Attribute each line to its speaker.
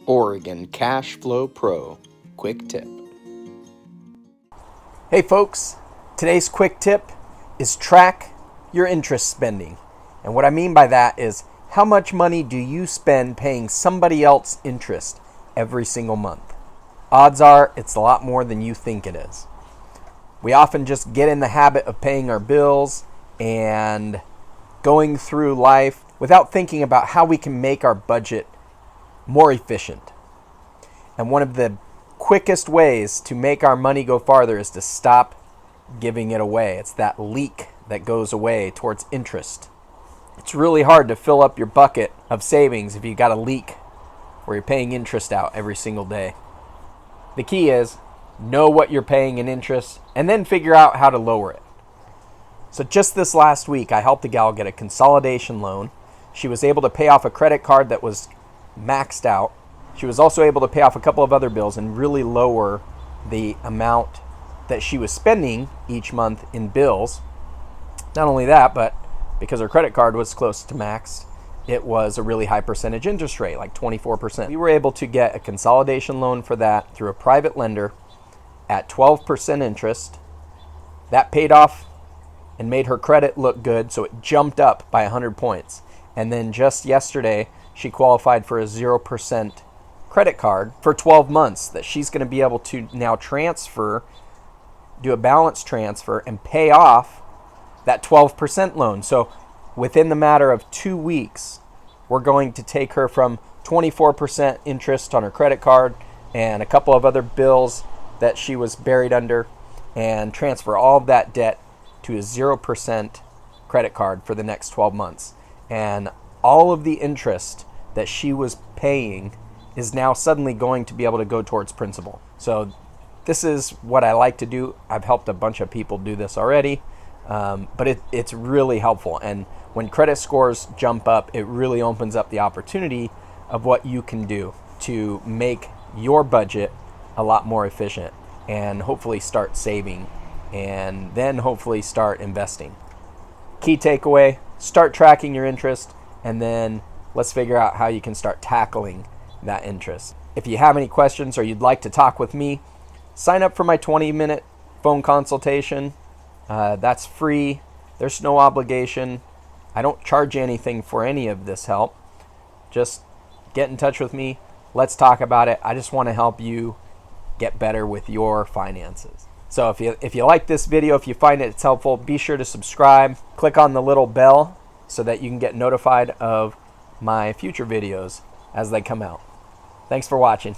Speaker 1: Oregon Cash Flow Pro Quick Tip.
Speaker 2: Hey folks, today's quick tip is track your interest spending. And what I mean by that is how much money do you spend paying somebody else interest every single month? Odds are it's a lot more than you think it is. We often just get in the habit of paying our bills and going through life without thinking about how we can make our budget more efficient. And one of the quickest ways to make our money go farther is to stop giving it away. It's that leak that goes away towards interest. It's really hard to fill up your bucket of savings if you got a leak where you're paying interest out every single day. The key is know what you're paying in interest and then figure out how to lower it. So just this last week, I helped a gal get a consolidation loan. She was able to pay off a credit card that was maxed out. She was also able to pay off a couple of other bills and really lower the amount that she was spending each month in bills. Not only that, but because her credit card was close to max, it was a really high percentage interest rate, like 24%. We were able to get a consolidation loan for that through a private lender at 12% interest. That paid off and made her credit look good, so it jumped up by 100 points. And then just yesterday, she qualified for a 0% credit card for 12 months that she's going to be able to now transfer, do a balance transfer, and pay off that 12% loan. So within the matter of 2 weeks, we're going to take her from 24% interest on her credit card and a couple of other bills that she was buried under and transfer all of that debt to a 0% credit card for the next 12 months. And all of the interest that she was paying is now suddenly going to be able to go towards principal. So this is what I like to do. I've helped a bunch of people do this already, but it's really helpful. And when credit scores jump up, it really opens up the opportunity of what you can do to make your budget a lot more efficient and hopefully start saving and then hopefully start investing. Key takeaway, start tracking your interest, and then let's figure out how you can start tackling that interest. If you have any questions or you'd like to talk with me, sign up for my 20-minute phone consultation. That's free. There's no obligation. I don't charge you anything for any of this help. Just get in touch with me. Let's talk about it. I just want to help you get better with your finances. So if you like this video, if you find it's helpful, be sure to subscribe. Click on the little bell so that you can get notified of my future videos as they come out. Thanks for watching.